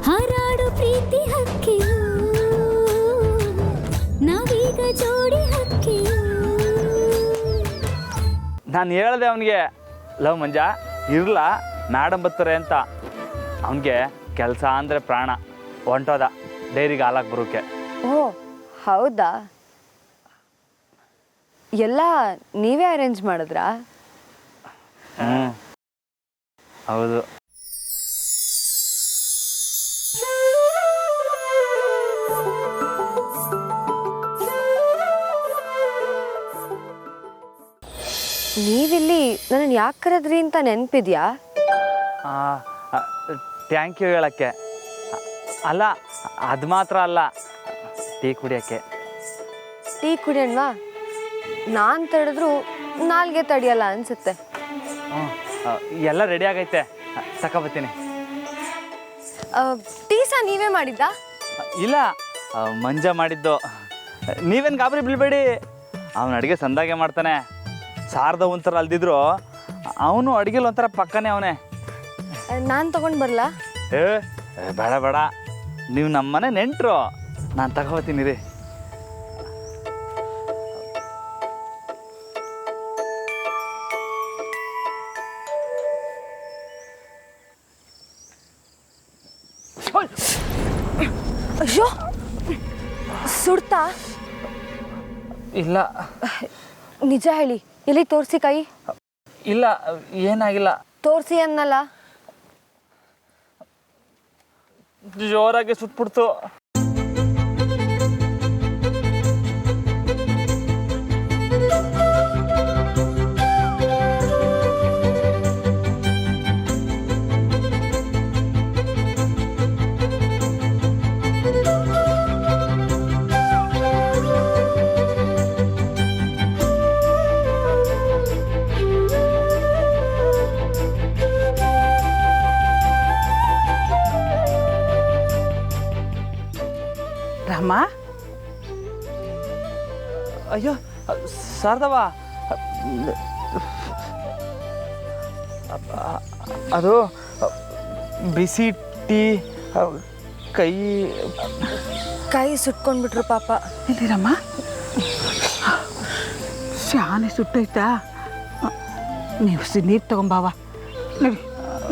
ಹಾರಾಡು ಪ್ರೀತಿ ಹಕ್ಕಿಯು ನಾವೀಗ ಜೋಡಿ ಹಕ್ಕಿಯು. ನಾನು ಹೇಳ್ದೆ ಅವನಿಗೆ, ಲವ್ ಮಂಜ ಇರಲ್ಲ ಮೇಡಮ್ ಬರ್ತಾರೆ ಅಂತ. ಅವನಿಗೆ ಕೆಲಸ ಅಂದರೆ ಪ್ರಾಣ. ಹೊಂಟೋದ ಡೈರಿಗೆ ಹಾಲಾಗಿ ಬರೋಕೆ. ಓ ಹೌದಾ? ಎಲ್ಲ ನೀವೇ ಅರೇಂಜ್ ಮಾಡಿದ್ರಾ? ಹೌದು. ನೀವಿಲ್ಲಿ ನನ್ನ ಯಾಕೆ ಕರೆದ್ರಿ ಅಂತ ನೆನಪಿದ್ಯಾ? ಥ್ಯಾಂಕ್ ಯು ಹೇಳೋಕ್ಕೆ ಅಲ್ಲ, ಅದು ಮಾತ್ರ ಅಲ್ಲ, ಟೀ ಕುಡಿಯೋಕ್ಕೆ. ಟೀ ಕುಡಿಯೋಣವಾ? ನಾನು ತಡೆದ್ರು ನಾಲ್ಗೆ ತಡಿಯಲ್ಲ ಅನ್ಸುತ್ತೆ. ಎಲ್ಲ ರೆಡಿ ಆಗೈತೆ, ತಗೊಬತ್ತೀನಿ. ಟೀ ಸಹ ನೀವೇ ಮಾಡಿದ್ದಾ? ಇಲ್ಲ, ಮಂಜ ಮಾಡಿದ್ದು. ನೀವೇನು ಗಾಬರಿ ಬೀಳ್ಬೇಡಿ, ಅವನು ಅಡುಗೆ ಸಂದಾಗೆ ಮಾಡ್ತಾನೆ. ಸಾರ್ದ ಒಂಥರ ಅಲ್ದಿದ್ರು ಅವನು ಅಡುಗೆಲಿ ಒಂಥರ ಪಕ್ಕನೇ ಅವನೇ. ನಾನು ತಗೊಂಡು ಬರಲಾ? ಬೇಡ ಬೇಡ, ನೀವು ನಮ್ಮನೆ ನೆಂಟರು, ನಾನು ತಗೋತೀನಿ ರೀ. ಅಯ್ಯೋ, ಸುಡ್ತಾ? ಇಲ್ಲ. ನಿಜ ಹೇಳಿ, ಎಲ್ಲಿ ತೋರಿಸಿ ಕೈ. ಇಲ್ಲ, ಏನಾಗಿಲ್ಲ. ತೋರಿಸಿ ಅನ್ನಲ್ಲ. ಜೋರಾಗಿ ಸುಟ್ಬಿಡ್ತು. ರಾಮ, ಅಯ್ಯೋ ಶಾರದವ, ಅದು ಬಿಸಿ ಟೀ, ಕೈ ಕೈ ಸುಟ್ಕೊಂಡ್ಬಿಟ್ರು ಪಾಪ. ಎಲ್ಲಿರಮ್ಮ? ಶಾನೆ ಸುಟ್ಟೈತಾ? ನೀವು ನೀರು ತಗೊಂಬಾವ. ನಡಿ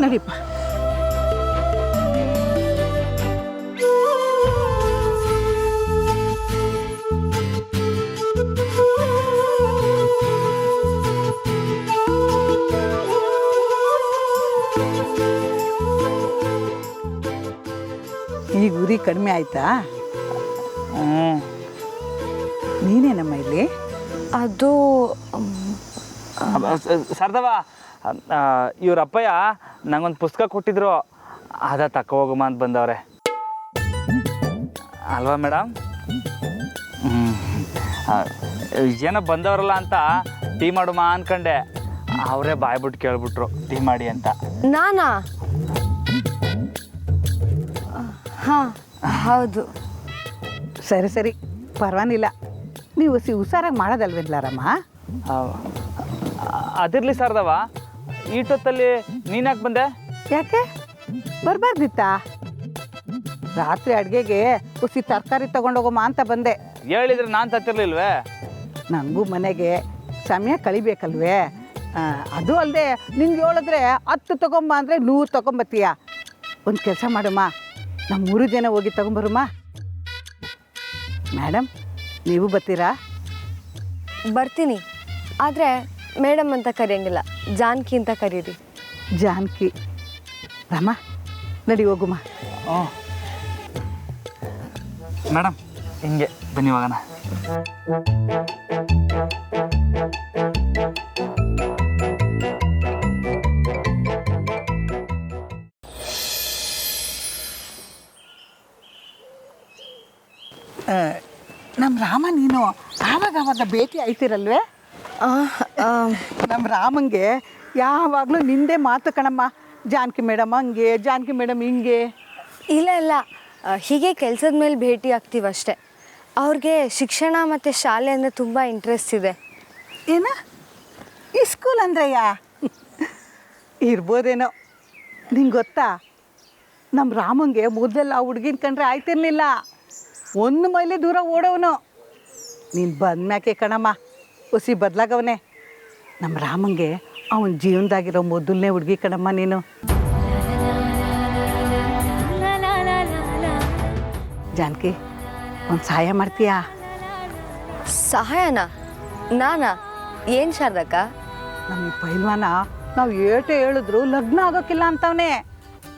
ನಡಿಪ್ಪ. ಈಗ ಉರಿ ಕಡಿಮೆ ಆಯ್ತಾ? ನೀನೇನಮ್ಮ ಇಲ್ಲಿ? ಅದು ಶಾರದವ, ಇವ್ರ ಅಪ್ಪಯ್ಯ ನಂಗೊಂದು ಪುಸ್ತಕ ಕೊಟ್ಟಿದ್ರು, ಅದ ತಕ್ಕ ಹೋಗಮ್ಮ ಅಂತ ಬಂದವ್ರೆ. ಅಲ್ವಾ ಮೇಡಮ್? ಏನೋ ಬಂದವ್ರಲ್ಲ ಅಂತ ಟೀ ಮಾಡುಮ ಅನ್ಕಂಡೆ, ಅವರೇ ಬಾಯ್ಬಿಟ್ಟು ಕೇಳ್ಬಿಟ್ರು ಟೀ ಮಾಡಿ ಅಂತ. ನಾನಾ? ಹಾಂ ಹೌದು. ಸರಿ ಸರಿ, ಪರವಾಗಿಲ್ಲ. ನೀವು ಹುಷಾರಾಗಿ ಮಾಡೋದಲ್ವೇನ್ಲಾರಮ್ಮ? ಅದಿರ್ಲಿ ಶಾರದವ, ಈಟೊತ್ತಲ್ಲಿ ನೀನ್ಯಾಕೆ ಬಂದೆ? ಯಾಕೆ ಬರಬಾರ್ದಿತ್ತಾ? ರಾತ್ರಿ ಅಡುಗೆಗೆ ಹುಸಿ ತರಕಾರಿ ತೊಗೊಂಡೋಗಮ್ಮ ಅಂತ ಬಂದೆ. ಹೇಳಿದ್ರೆ ನಾನು ತತ್ತಿರ್ಲಿಲ್ವೇ? ನನಗೂ ಮನೆಗೆ ಸಮಯ ಕಳಿಬೇಕಲ್ವೇ? ಅದು ಅಲ್ಲದೆ ನಿಂಗೆ ಹೇಳಿದ್ರೆ 10 ತೊಗೊಂಬ ಅಂದರೆ 100 ತೊಗೊಂಬತ್ತೀಯ. ಒಂದು ಕೆಲಸ ಮಾಡಮ್ಮ, ನಮ್ಮ 3 ಜನ ಹೋಗಿ ತೊಗೊಂಬರಮ್ಮ. ಮೇಡಮ್, ನೀವು ಬರ್ತೀರಾ? ಬರ್ತೀನಿ, ಆದರೆ ಮೇಡಮ್ ಅಂತ ಕರೆಯಂಗಿಲ್ಲ, ಜಾನಕಿ ಅಂತ ಕರೀರಿ. ಜಾನಕಿ. ರಾಮ, ನಡಿ ಹೋಗುಮ್ಮ. ಹ್ಞೂ ಮೇಡಮ್, ಹಿಂಗೆ ಬನ್ನಿ ಹೋಗೋಣ. ನಮ್ಮ ರಾಮ ನೀನು ಆವಾಗ ಭೇಟಿ ಆಯ್ತಿರಲ್ವೇ? ನಮ್ಮ ರಾಮಂಗೆ ಯಾವಾಗಲೂ ನಿಂದೇ ಮಾತು ಕಣಮ್ಮ. ಜಾನಕಿ ಮೇಡಮ್ ಹಂಗೆ, ಜಾನಕಿ ಮೇಡಮ್ ಹಿಂಗೆ. ಇಲ್ಲ ಇಲ್ಲ, ಹೀಗೆ ಕೆಲಸದ ಮೇಲೆ ಭೇಟಿ ಆಗ್ತೀವಷ್ಟೆ. ಅವ್ರಿಗೆ ಶಿಕ್ಷಣ ಮತ್ತು ಶಾಲೆ ಅಂದರೆ ತುಂಬ ಇಂಟ್ರೆಸ್ಟ್ ಇದೆ. ಏನ ಈ ಸ್ಕೂಲ್ ಅಂದ್ರಯ್ಯ? ಇರ್ಬೋದೇನೋ. ನಿಂಗೆ ಗೊತ್ತಾ, ನಮ್ಮ ರಾಮಂಗೆ ಮೊದಲೆಲ್ಲ ಆ ಹುಡುಗಿನ ಕಂಡ್ರೆ ಆಯ್ತಿರ್ಲಿಲ್ಲ, 1 ಮೈಲಿ ದೂರ ಓಡೋವನು. ನೀನು ಬಂದ್ಮ್ಯಾಕೆ ಕಣಮ್ಮ ಹುಸಿ ಬದಲಾಗವನೆ. ನಮ್ಮ ರಾಮಂಗೆ ಅವನ ಜೀವನದಾಗಿರೋ ಮೊದಲನೇ ಹುಡುಗಿ ಕಣಮ್ಮ ನೀನು. ಜಾನಕಿ, ಒಂದು ಸಹಾಯ ಮಾಡ್ತೀಯಾ? ಸಹಾಯನ? ನಾನಾ? ಏನು ಶಾರದಕ್ಕ? ನಮ್ಮ ಈ ಪೈಲ್ವಾನ ನಾವು ಏಟೇ ಹೇಳಿದ್ರು ಲಗ್ನ ಆಗೋಕ್ಕಿಲ್ಲ ಅಂತವನೇ,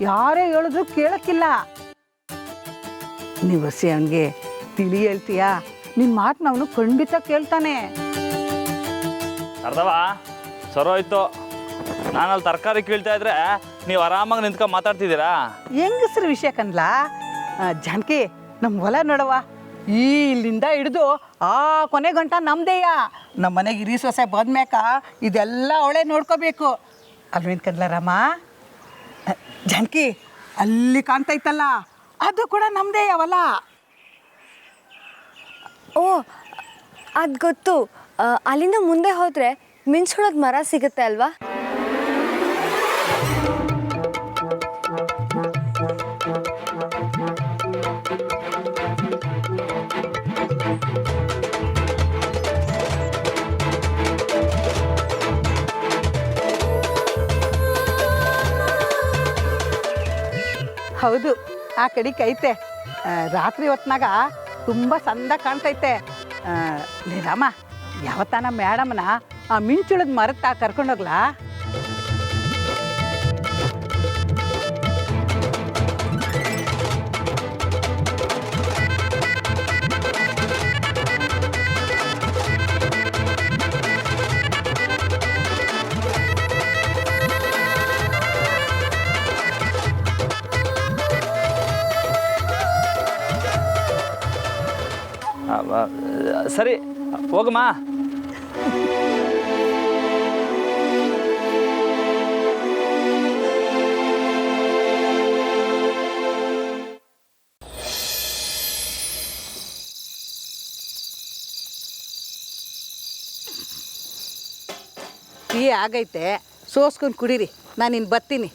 ಯಾರೇ ಹೇಳಿದ್ರು ಕೇಳೋಕ್ಕಿಲ್ಲ. ನೀವು ಹಸಿ ಅವನಿಗೆ ತಿಳಿ ಹೇಳ್ತೀಯಾ? ನಿನ್ನ ಮಾತನ್ನ ಅವನು ಖಂಡಿತ ಕೇಳ್ತಾನೆ. ಅರ್ಧವ ಸರೋಯ್ತು. ನಾನಲ್ಲಿ ತರಕಾರಿ ಕೀಳ್ತಾ ಇದ್ರೆ ನೀವು ಆರಾಮಾಗಿ ನಿಂತ್ಕೊಂಡು ಮಾತಾಡ್ತಿದ್ದೀರಾ? ಹೆಂಗಸ್ರ ವಿಷಯ ಕನ್ಲಾ. ಜಾನಕಿ, ನಮ್ಮ ಹೊಲ ನೋಡವ, ಇಲ್ಲಿಂದ ಹಿಡಿದು ಆ ಕೊನೆ ಗಂಟ ನಮ್ಮದೇಯ. ನಮ್ಮ ಮನೆಗೆ ಹಿರಿ ಸೊಸೆ ಬಂದ್ಮ್ಯಾಕ ಇದೆಲ್ಲ ಅವಳೇ ನೋಡ್ಕೋಬೇಕು ಅಲ್ವೇನು ಕನ್ಲ ರಾಮ? ಜಾನಕಿ, ಅಲ್ಲಿ ಕಾಣ್ತೈತಲ್ಲ ಅದು ಕೂಡ ನಮ್ಮದೇ ಅವಲ್ಲ. ಓ, ಅದು ಗೊತ್ತು. ಅಲ್ಲಿಂದ ಮುಂದೆ ಹೋದರೆ ಮಿಂಚುಳದ ಮರ ಸಿಗುತ್ತೆ ಅಲ್ವಾ? ಹೌದು, ಆ ಕಡೆಗೆ ಐತೆ. ರಾತ್ರಿ ಹೊತ್ನಾಗ ತುಂಬ ಚಂದ ಕಾಣ್ತೈತೆ. ಲೇ ರಾಮ, ಯಾವತ್ತಾನ ಮೇಡಮ್ನ ಆ ಮಿಂಚುಳದ ಮರತ್ತ ಕರ್ಕೊಂಡೋಗ್ಲಾ? ಸರಿ ಹೋಗಮ್ಮ. ಟೀ ಆಗೈತೆ, ಸೋಸ್ಕೊಂಡು ಕುಡೀರಿ, ನಾನು ಇನ್ನು ಬರ್ತೀನಿ.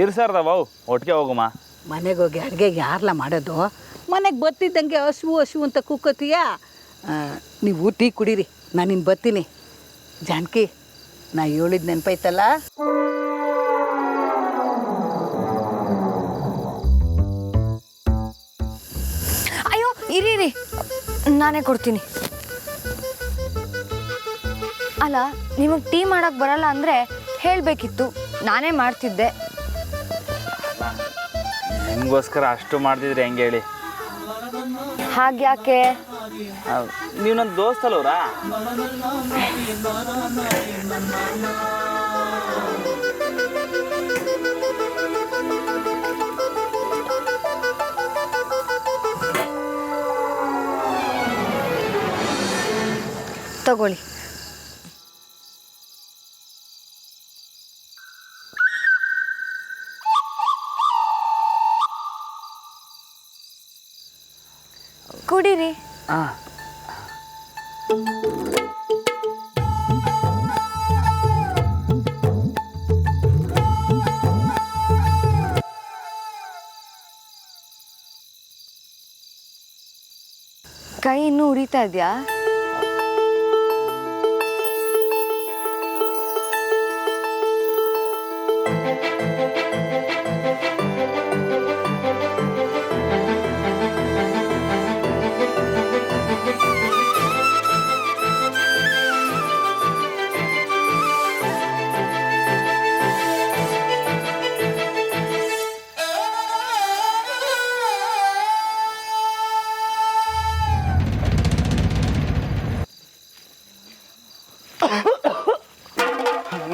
ಇರ್ಸಾರ್ದ ಬಾವು, ಒಟ್ಟಿಗೆ ಹೋಗಮ್ಮ. ಮನೆಗೆ ಹೋಗಿ ಅಡುಗೆ ಯಾರಲ್ಲ ಮಾಡೋದು? ಮನೆಗೆ ಬರ್ತಿದ್ದಂಗೆ ಹಸು ಹಸು ಅಂತ ಕೂಕೋತೀಯ. ನೀವು ಟೀ ಕುಡೀರಿ, ನಾನು ಇನ್ನು ಬರ್ತೀನಿ. ಜಾನಕಿ, ನಾ ಹೇಳಿದ ನೆನಪೈತಲ್ಲ? ಅಯ್ಯೋ ಇರೀರಿ, ನಾನೇ ಕೊಡ್ತೀನಿ. ಅಲ್ಲ, ನಿಮಗೆ ಟೀ ಮಾಡೋಕ್ಕೆ ಬರಲ್ಲ ಅಂದರೆ ಹೇಳಬೇಕಿತ್ತು, ನಾನೇ ಮಾಡ್ತಿದ್ದೆ. ನಿಮಗೋಸ್ಕರ ಅಷ್ಟು ಮಾಡ್ತಿದ್ರಿ ಹೆಂಗೆ ಹೇಳಿ? ಹಾಗ್ಯಾಕೆ? ನೀವು ನನ್ನ ದೋಸ್ತಲ್ಲವ್ರಾ? ತಗೊಳ್ಳಿ. ಕುಡೀರಿ. ಹಾಂ. ಕೈ ಇನ್ನೂ ಉರಿತಾ ಇದೆಯಾ?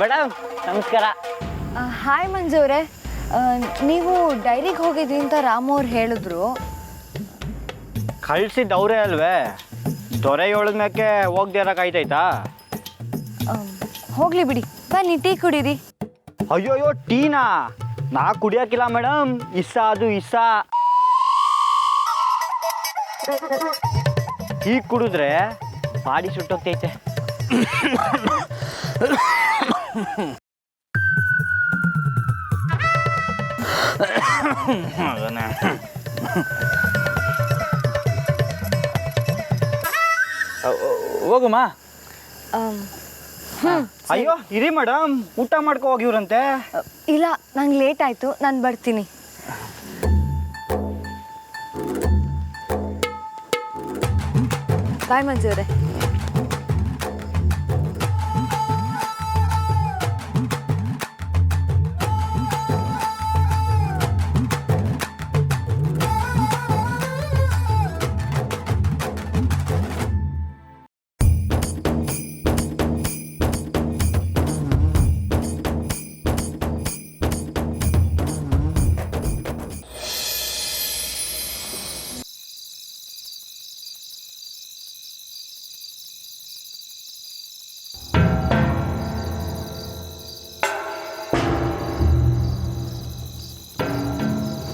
ಮೇಡಮ್ ನಮಸ್ಕಾರ. ಹಾಯ್ ಮಂಜು ಅವರೇ, ನೀವು ಡೈರಿಗೆ ಹೋಗಿದ್ರಿ ಅಂತ ರಾಮು ಅವ್ರು ಹೇಳಿದ್ರು. ಕಳ್ಸಿದ್ದು ಅವರೇ ಅಲ್ವೇ? ದೊರೆ ಹೇಳಿದ್ಮ್ಯಾಕೆ ಹೋಗ್ದೆ ಇರೋಕ್ಕಾಯ್ತೈತಾ? ಹೋಗ್ಲಿ ಬಿಡಿ, ಬನ್ನಿ ಟೀ ಕುಡೀರಿ. ಅಯ್ಯೋಯ್ಯೋ, ಟೀನಾ? ನಾ ಕುಡಿಯೋಕ್ಕಿಲ್ಲ ಮೇಡಮ್, ಇಸ್ಸ ಅದು ಇಸ್ಸ. ಟೀ ಕುಡಿದ್ರೆ ಬಾಡಿ ಸುಟ್ಟೋಗ್ತೈತೆ. ಹೋಗುಮ್ಮ. ಅಯ್ಯೋ ಇರಿ ಮೇಡಮ್, ಊಟ ಮಾಡ್ಕೊ ಹೋಗಿವ್ರಂತೆ. ಇಲ್ಲ, ನಂಗೆ ಲೇಟ್ ಆಯಿತು, ನಾನು ಬರ್ತೀನಿ. ಬಾಯ್ ಮಂಜು ಅವರೇ.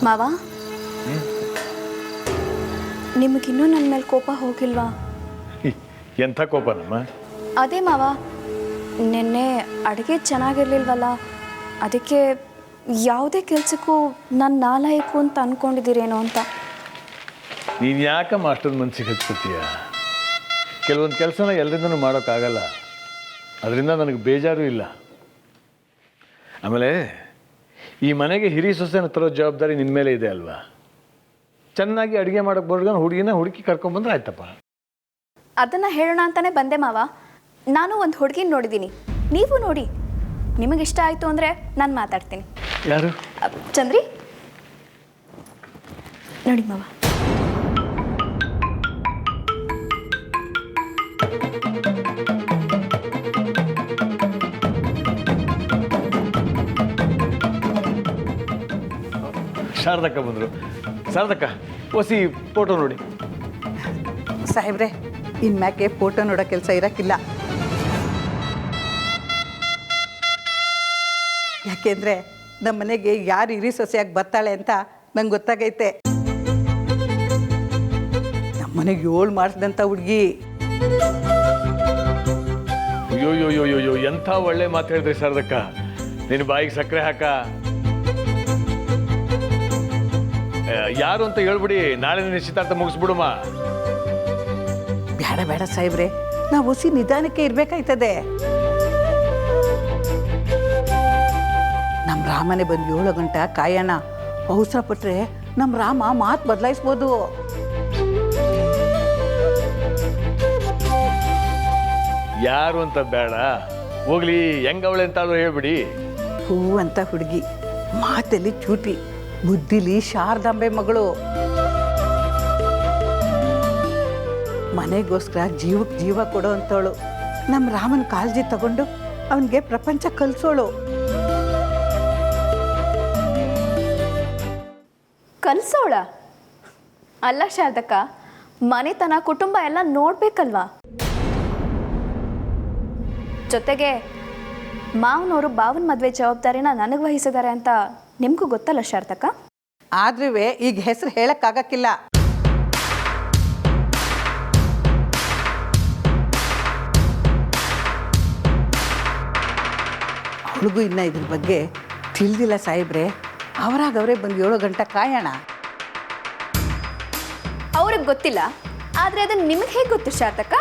ಮಾವ, ನಿಮಗಿನ್ನೂ ನನ್ನ ಮೇಲೆ ಕೋಪ ಹೋಗಿಲ್ವಾ? ಎಂಥ ಕೋಪನಮ್ಮ? ಅದೇ ಮಾವ, ನಿನ್ನೆ ಅಡುಗೆ ಚೆನ್ನಾಗಿರ್ಲಿಲ್ವಲ್ಲ, ಅದಕ್ಕೆ ಯಾವುದೇ ಕೆಲಸಕ್ಕೂ ನನ್ನ ನಾಲಾಯಕು ಅಂತ ಅಂದ್ಕೊಂಡಿದ್ದೀರೇನೋ ಅಂತ. ನೀನು ಯಾಕಮ್ಮ ಅಷ್ಟೊಂದು ಮನಸ್ಸಿಗೆ ಹಚ್ಕೊತೀಯ? ಕೆಲವೊಂದು ಕೆಲಸನ ಎಲ್ಲರಿಂದನೂ ಮಾಡೋಕ್ಕಾಗಲ್ಲ, ಅದರಿಂದ ನನಗೆ ಬೇಜಾರು ಇಲ್ಲ. ಆಮೇಲೆ ಈ ಮನೆಗೆ ಹಿರಿ ಸೊಸೆನ ತರೋ ಜವಾಬ್ದಾರಿ ನಿನ್ನ ಮೇಲೆ ಇದೆ ಅಲ್ವಾ? ಚೆನ್ನಾಗಿ ಅಡುಗೆ ಮಾಡೋಕ್ಕೆ ಬರೋಣ ಹುಡುಗಿನ ಹುಡುಕಿ ಕರ್ಕೊಂಡ್ಬಂದ್ರೆ ಆಯ್ತಪ್ಪ. ಅದನ್ನು ಹೇಳೋಣ ಅಂತಲೇ ಬಂದೆ ಮಾವ. ನಾನು ಒಂದು ಹುಡುಗಿನ ನೋಡಿದ್ದೀನಿ, ನೀವು ನೋಡಿ. ನಿಮಗಿಷ್ಟ ಆಯಿತು ಅಂದರೆ ನಾನು ಮಾತಾಡ್ತೀನಿ. ಯಾರು? ಚಂದ್ರಿ, ನೋಡಿ ಮಾವ. ಶಾರದಕ್ಕ ಬಂದರು. ಶಾರದಕ್ಕ, ಹೊಸಿ ಫೋಟೋ ನೋಡಿ. ಸಾಹೇಬ್ರೆ, ಇನ್ಮ್ಯಾಕೆ ಫೋಟೋ ನೋಡೋ ಕೆಲಸ ಇರೋಕ್ಕಿಲ್ಲ. ಯಾಕೆಂದರೆ ನಮ್ಮ ಮನೆಗೆ ಯಾರು ಹಿರಿ ಸೊಸೆಯಾಗಿ ಬರ್ತಾಳೆ ಅಂತ ನಂಗೆ ಗೊತ್ತಾಗೈತೆ. ನಮ್ಮ ಮನೆಗೆ 7 ಮಾಡಿಸಿದಂಥ ಹುಡುಗಿ. ಅಯ್ಯೋ ಎಂಥ ಒಳ್ಳೆ ಮಾತು ಹೇಳಿದ್ರಿ ಶಾರದಕ್ಕ. ನಿನ್ನ ಬಾಯಿಗೆ ಸಕ್ಕರೆ ಹಾಕ. ಯಾರು ಅಂತ ಹೇಳ್ಬಿಡಿ, ನಾಳೆ ನಿಶ್ಚಿತಾರ್ಥ ಮುಗಿಸ್ಬಿಡುಮ್ಮ. ಬೇಡ ಬೇಡ ಸಾಹೇಬ್ರೆ, ನಾವು ಹುಸಿ ನಿಧಾನಕ್ಕೆ ಇರಬೇಕಾಯ್ತದೆ. ನಮ್ಮ ರಾಮನೇ ಬಂದು 7 ಗಂಟೆ ಕಾಯೋಣ. ಅವಸರ ಪಟ್ಟರೆ ನಮ್ಮ ರಾಮ ಮಾತು ಬದಲಾಯಿಸ್ಬೋದು. ಯಾರು ಅಂತ ಬೇಡ, ಹೋಗ್ಲಿ. ಹೆಂಗವಳೆ ಅಂತಾಳು ಹೇಳ್ಬಿಡಿ. ಹೂ ಅಂತ ಹುಡುಗಿ, ಮಾತಲ್ಲಿ ಚೂಟಿ, ಬುದ್ಧಿಲಿ ಶಾರದಾಂಬೆ ಮಗಳು. ಮನೆಗೋಸ್ಕರ ಜೀವಕ್ಕೆ ಜೀವ ಕೊಡೋ ಅಂಥವಳು. ನಮ್ಮ ರಾಮನ ಕಾಳಜಿ ತಗೊಂಡು ಅವನಿಗೆ ಪ್ರಪಂಚ ಕಲಿಸೋಳು. ಕಲಿಸೋಳ ಅಲ್ಲ ಶಾರದಕ್ಕ, ಮನೆತನ ಕುಟುಂಬ ಎಲ್ಲ ನೋಡ್ಬೇಕಲ್ವಾ? ಜೊತೆಗೆ ಮಾವನವರು ಬಾವನ ಮದುವೆ ಜವಾಬ್ದಾರಿನ ನನಗೆ ವಹಿಸಿದ್ದಾರೆ ಅಂತ ನಿಮಗೂ ಗೊತ್ತಲ್ಲ ಶಾರದಕ್ಕ? ಆದ್ರೂ ಈಗ ಹೆಸರು ಹೇಳಕ್ಕಾಗಕ್ಕಿಲ್ಲ. ಅವಳಿಗೂ ಇನ್ನ ಇದ್ರ ಬಗ್ಗೆ ತಿಳಿದಿಲ್ಲ ಸಾಹೇಬ್ರೆ. ಅವರೇ ಬಂದು 7 ಗಂಟೆ ಕಾಯೋಣ. ಅವ್ರಿಗೆ ಗೊತ್ತಿಲ್ಲ, ಆದರೆ ಅದನ್ನು ನಿಮಗೆ ಹೇಗೆ ಗೊತ್ತು ಶಾರದಕ್ಕ?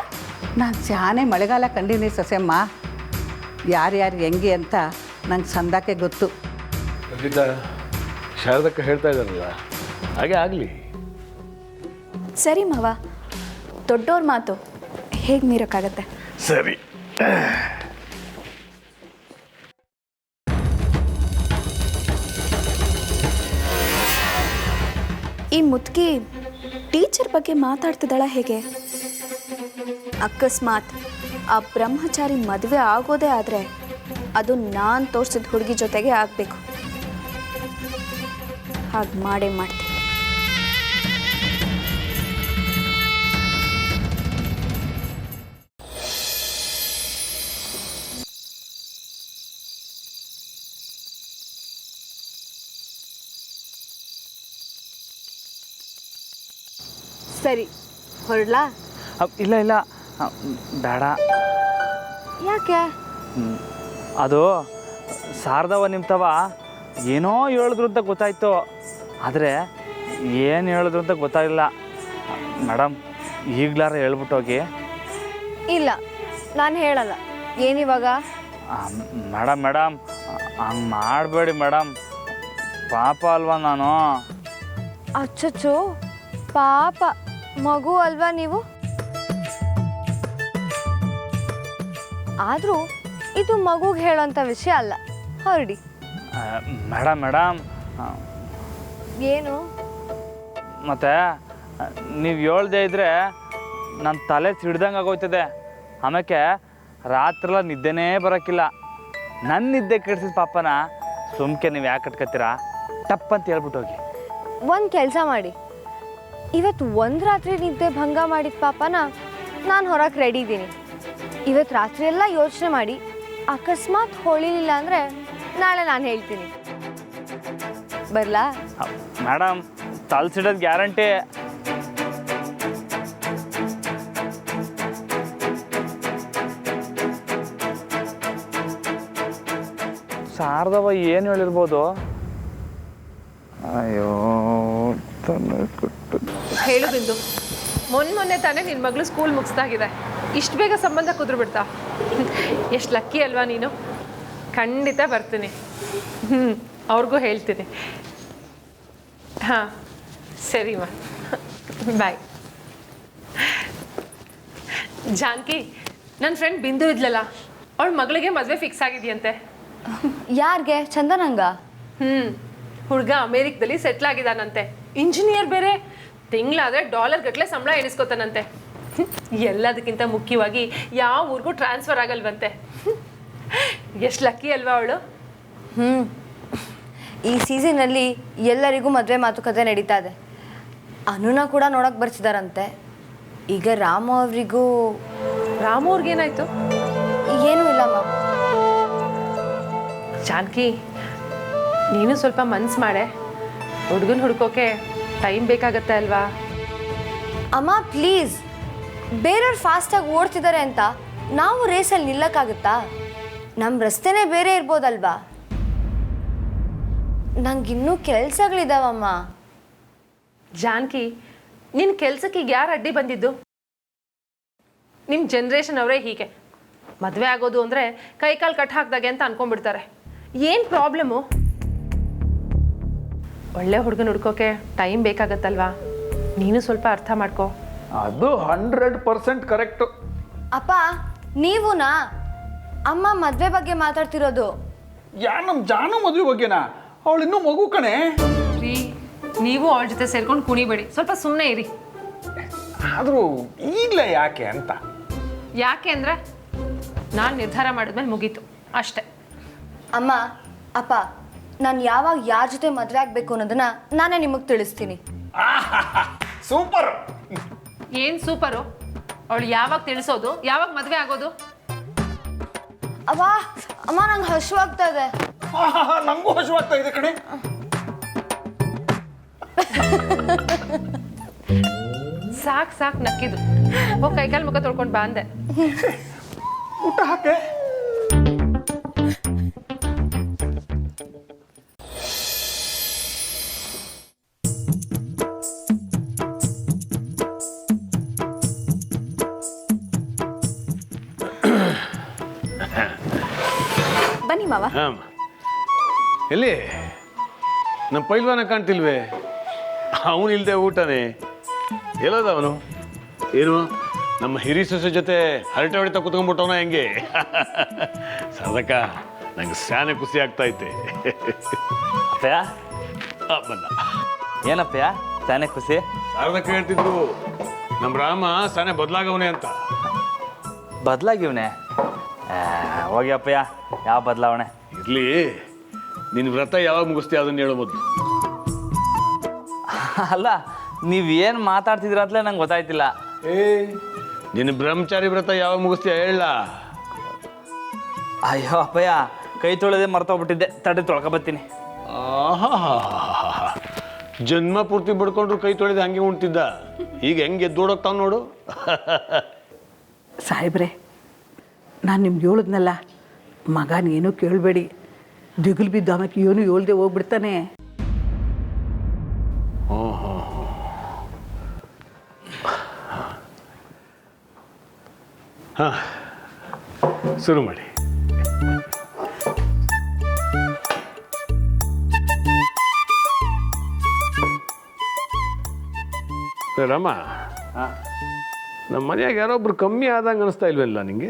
ನಾನು ಶಾನೆ ಮಳೆಗಾಲ ಕಂಡೀನಿ ಸೊಸೆಮ್ಮ. ಯಾರ್ಯಾರು ಹೆಂಗೆ ಅಂತ ನಂಗೆ ಸಂದಾಕೆ ಗೊತ್ತು. ಶಾರದಕ್ಕ ಹೇಳ್ತಾ ಇದ್ದಾರಲ್ಲ, ಹಾಗೆ ಆಗಲಿ. ಸರಿ ಮಾವ, ದೊಡ್ಡವ್ರ ಮಾತು ಹೇಗೆ ಮೀರೋಕ್ಕಾಗತ್ತೆ? ಸರಿ. ಈ ಮುದುಕಿ ಟೀಚರ್ ಬಗ್ಗೆ ಮಾತಾಡ್ತಿದ್ದಾಳ ಹೇಗೆ? ಅಕಸ್ಮಾತ್ ಆ ಬ್ರಹ್ಮಚಾರಿ ಮದುವೆ ಆಗೋದೇ ಆದರೆ ಅದು ನಾನು ತೋರಿಸಿದ ಹುಡುಗಿ ಜೊತೆಗೆ ಆಗಬೇಕು. ಹಾಗೆ ಮಾಡೇ ಮಾಡ್ತೀನಿ. ಸರಿ, ಹೊರಡ್ಲಾ? ಇಲ್ಲ ಇಲ್ಲ, ಬೇಡ. ಯಾಕೆ? ಅದು ಶಾರದವ ನಿಮ್ತವ ಏನೋ ಹೇಳಿದ್ರು ಅಂತ ಗೊತ್ತಾಯ್ತು. ಆದರೆ ಏನು ಹೇಳಿದ್ರು ಅಂತ ಗೊತ್ತಾಗಿಲ್ಲ. ಮೇಡಮ್ ಈಗಲಾರ ಹೇಳ್ಬಿಟ್ಟು ಹೋಗಿ. ಇಲ್ಲ, ನಾನು ಹೇಳಲ್ಲ. ಏನಿವಾಗ? ಮೇಡಮ್ ಹಂಗೆ ಮಾಡಬೇಡಿ ಮೇಡಮ್, ಪಾಪ ಅಲ್ವಾ ನಾನು. ಅಚ್ಚಚ್ಚೋ, ಪಾಪ ಮಗು ಅಲ್ವಾ ನೀವು? ಆದರೂ ಇದು ಮಗುಗೆ ಹೇಳೋಂಥ ವಿಷಯ ಅಲ್ಲ, ಹೊರಡಿ. ಮೇಡಮ್ ಏನು? ಮತ್ತು ನೀವು ಹೇಳ್ದೇ ಇದ್ದರೆ ನನ್ನ ತಲೆ ಸಿಡ್ದಂಗೆ ಆಗೋಯ್ತದೆ. ಆಮೇಲೆ ರಾತ್ರೆಲ್ಲ ನಿದ್ದೆನೇ ಬರೋಕ್ಕಿಲ್ಲ. ನನ್ನ ನಿದ್ದೆ ಕೆಡಿಸಿದ ಪಾಪನ ಸುಮ್ಕೆ ನೀವು ಯಾಕೆ ಕಟ್ಕೊತೀರಾ? ಟಪ್ಪಂತ ಹೇಳ್ಬಿಟ್ಟು ಹೋಗಿ. ಒಂದು ಕೆಲಸ ಮಾಡಿ, ಇವತ್ತು ಒಂದು ರಾತ್ರಿ ನಿದ್ದೆ ಭಂಗ ಮಾಡಿದ ಪಾಪನ ನಾನು ಹೊರಗೆ ರೆಡಿ ಇದ್ದೀನಿ. ಇವತ್ತು ರಾತ್ರಿ ಎಲ್ಲ ಯೋಚನೆ ಮಾಡಿ ಅಕಸ್ಮಾತ್ ಹೊಳಿಲಿಲ್ಲ ಅಂದರೆ ನಾಳೆ ನಾನು ಹೇಳ್ತೀನಿ. ಬರಲಾ? ಮೇಡಮ್ ತಲೆ ಸಿಡೋದು ಗ್ಯಾರಂಟಿ. ಶಾರದವ್ವ ಏನು ಹೇಳಿರ್ಬೋದು? ಅಯ್ಯೋ ಹೇಳು ಬಿಂದು, ಮೊನ್ನೆ ತಾನೇ ನಿನ್ನ ಮಗಳು ಸ್ಕೂಲ್ ಮುಗಿಸ್ದಾಗಿದೆ, ಇಷ್ಟು ಬೇಗ ಸಂಬಂಧ ಕುದುರು ಬಿಡ್ತಾ? ಎಷ್ಟು ಲಕ್ಕಿ ಅಲ್ವಾ ನೀನು. ಖಂಡಿತ ಬರ್ತೀನಿ. ಅವ್ರಿಗೂ ಹೇಳ್ತೀನಿ. ಹಾಂ ಸರಿಮ್ಮ, ಬಾಯ್. ಜಾನಕಿ, ನನ್ನ ಫ್ರೆಂಡ್ ಬಿಂದು ಇದ್ಲಲ್ಲ, ಅವಳ ಮಗಳಿಗೆ ಮದುವೆ ಫಿಕ್ಸ್ ಆಗಿದೆಯಂತೆ. ಯಾರಿಗೆ? ಚಂದನಂಗ? ಹುಡುಗ ಅಮೇರಿಕದಲ್ಲಿ ಸೆಟ್ಲ್ ಆಗಿದ್ದಾನಂತೆ. ಇಂಜಿನಿಯರ್ ಬೇರೆ. ತಿಂಗಳಾದರೆ $1 ಗಟ್ಟಲೆ ಸಂಬಳ ಎಣಿಸ್ಕೊತಾನಂತೆ. ಎಲ್ಲದಕ್ಕಿಂತ ಮುಖ್ಯವಾಗಿ ಯಾವ ಊರಿಗೂ ಟ್ರಾನ್ಸ್ಫರ್ ಆಗಲ್ವಂತೆ. ಎಷ್ಟು ಲಕ್ಕಿ ಅಲ್ವಾ ಅವಳು. ಈ ಸೀಸನಲ್ಲಿ ಎಲ್ಲರಿಗೂ ಮದುವೆ ಮಾತುಕತೆ ನಡೀತಾ ಇದೆ. ಅನುನ ಕೂಡ ನೋಡೋಕೆ ಬರ್ತಿದಾರಂತೆ. ಈಗ ರಾಮು ಅವರಿಗೂ. ರಾಮು ಅವ್ರಿಗೇನಾಯ್ತು? ಏನೂ ಇಲ್ಲಮ್ಮ. ಜಾನಕಿ, ನೀನು ಸ್ವಲ್ಪ ಮನ್ಸು ಮಾಡೆ. ಹುಡುಗನ ಹುಡ್ಕೋಕೆ ಟೈಮ್ ಬೇಕಾಗತ್ತೆ ಅಲ್ವಾ? ಅಮ್ಮ ಪ್ಲೀಸ್, ಬೇರೆಯವ್ರು ಫಾಸ್ಟಾಗಿ ಓಡ್ತಿದ್ದಾರೆ ಅಂತ ನಾವು ರೇಸಲ್ಲಿ ನಿಲ್ಲಕ್ಕಾಗುತ್ತಾ? ನಮ್ಮ ರಸ್ತೆನೇ ಬೇರೆ ಇರ್ಬೋದಲ್ವಾ? ನಂಗಿನ್ನೂ ಕೆಲಸಗಳಿದಾವಮ್ಮ. ಜಾನಕಿ, ನಿನ್ನ ಕೆಲಸಕ್ಕೆ ಈಗ ಯಾರು ಅಡ್ಡಿ ಬಂದಿದ್ದು? ನಿಮ್ಮ ಜನ್ರೇಷನ್ ಅವರೇ ಹೀಗೆ. ಮದುವೆ ಆಗೋದು ಅಂದರೆ ಕೈಕಾಲು ಕಟ್ ಹಾಕ್ದಾಗೆ ಅಂತ ಅನ್ಕೊಂಡ್ಬಿಡ್ತಾರೆ. ಏನು ಪ್ರಾಬ್ಲಮ್ಮು? ಒಳ್ಳೆ ಹುಡುಗನ ಹುಡ್ಕೋಕೆ ಟೈಮ್ ಬೇಕಾಗತ್ತಲ್ವಾ? ನೀನು ಸ್ವಲ್ಪ ಅರ್ಥ ಮಾಡ್ಕೋ. ಅದು 100% ಕರೆಕ್ಟು. ಅಪ್ಪ ನೀವುನಾ? ಅಮ್ಮ ಮದುವೆ ಬಗ್ಗೆ ಮಾತಾಡ್ತಿರೋದು. ನಮ್ಮ ಜಾನು ಮದುವೆ ಬಗ್ಗೆನಾ? ಅವಳು ಇನ್ನೂ ಮಗು ಕಣೆ. ರೀ, ನೀವು ಅವಳ ಜೊತೆ ಸೇರ್ಕೊಂಡು ಕುಣಿಬೇಡಿ, ಸ್ವಲ್ಪ ಸುಮ್ಮನೆ ಇರಿ. ಆದರೂ ಈಗಲೇ ಯಾಕೆ ಅಂತ. ಯಾಕೆ ಅಂದರೆ ನಾನು ನಿರ್ಧಾರ ಮಾಡಿದ್ಮೇಲೆ ಮುಗೀತು ಅಷ್ಟೇ. ಅಮ್ಮ ಅಪ್ಪ, ನಾನು ಯಾವಾಗ ಯಾರ ಜೊತೆ ಮದುವೆ ಆಗಬೇಕು ಅನ್ನೋದನ್ನ ನಾನೇ ನಿಮಗೆ ತಿಳಿಸ್ತೀನಿ. ಸೂಪರ್. ಏನು ಸೂಪರು? ಅವಳು ಯಾವಾಗ ತಿಳಿಸೋದು, ಯಾವಾಗ ಮದುವೆ ಆಗೋದು? ಅವ್ವ ಅಮ್ಮ, ನಂಗೆ ಹಸುವಾಗ್ತಾ ಇದೆ. ನಂಗೂ ಹಸುವಾಗ್ತಾ ಇದೆ ಕಣೆ. ಸಾಕು ನಕ್ಕಿದ್ದು. ಹೋಗಿ ಕೈಕಾಲು ಮುಖ ತೊಳ್ಕೊಂಡು ಬಂದೆ. ಊಟ ಹಾಕೆ. ಬನ್ನಿ ಮಾವ. ಹಾಂ, ಎಲ್ಲಿ ನಮ್ಮ ಪೈಲ್ವಾನ ಕಾಣ್ತಿಲ್ವೇ? ಅವನು ಇಲ್ಲದೆ ಊಟನೇ. ಎಲ್ಲೋದ ಅವನು? ಏನು ನಮ್ಮ ಹಿರಿ ಸೊಸೆ ಜೊತೆ ಹರಟೆ ಹೊಡಿತಾ ಕುತ್ಕೊಂಡ್ಬಿಟ್ಟವನ ಹೆಂಗೆ? ಸದಕ ನಂಗೆ ಸ್ಯಾನೆ ಖುಷಿ ಆಗ್ತಾ ಐತೆ. ಅಪ್ಪಯ್ಯ ಬಂದ. ಏನಪ್ಪಯ್ಯ ತಾನೇ ಖುಷಿ? ಶಾರದಕ್ಕ ಹೇಳ್ತಿದ್ರು ನಮ್ಮ ರಾಮ ಸಾನೆ ಬದಲಾಗವನೆ ಅಂತ. ಬದಲಾಗಿವ್ನೆ? ಹೋಗಿ ಅಪ್ಪಯ್ಯ, ಯಾವ ಬದಲಾವಣೆ ಇರ್ಲಿ. ನಿನ್ನ ವ್ರತ ಯಾವಾಗ ಮುಗಿಸ್ತೀಯ ಅದನ್ನ ಹೇಳೋ ಮೊದಲು. ಅಲ್ಲ, ನೀವೇನು ಮಾತಾಡ್ತಿದ್ರ ಅಂತಲೇ ನಂಗೆ ಗೊತ್ತಾಯ್ತಿಲ್ಲ. ನಿನ್ನ ಬ್ರಹ್ಮಚಾರಿ ವ್ರತ ಯಾವಾಗ ಮುಗಿಸ್ತೀಯ ಹೇಳ. ಅಯ್ಯೋ ಅಪ್ಪಯ್ಯ, ಕೈ ತೊಳೆದೇ ಮರ್ತೋಗ್ಬಿಟ್ಟಿದ್ದೆ. ತಡೆ ತೊಳ್ಕೊಬತ್ತೀನಿ. ಜನ್ಮ ಪೂರ್ತಿ ಬಡ್ಕೊಂಡ್ರು ಕೈ ತೊಳೆದು ಹಂಗೆ ಉಣ್ತಿದ್ದ. ಈಗ ಹೆಂಗೆ ಎದ್ದೋಡೋಗ್ತಾವ ನೋಡು. ಸಾಹೇಬ್ರೆ, ನಾನು ನಿಮ್ಗೆ ಹೇಳಿದ್ನಲ್ಲ, ಮಗನೇನು ಕೇಳಬೇಡಿ. ದಿಗುಲು ಬಿದ್ದು ಆಮೇಲೆ ಏನು ಹೇಳ್ದೆ ಹೋಗ್ಬಿಡ್ತಾನೆ. ಹಾಂ, ಶುರು ಮಾಡಿ. ರಾಮ, ನಮ್ಮ ಮನೆಯಾಗ ಯಾರೊಬ್ರು ಕಮ್ಮಿ ಆದಂಗೆ ಅನಿಸ್ತಾ ಇಲ್ವಲ್ಲ ನಿಂಗೆ?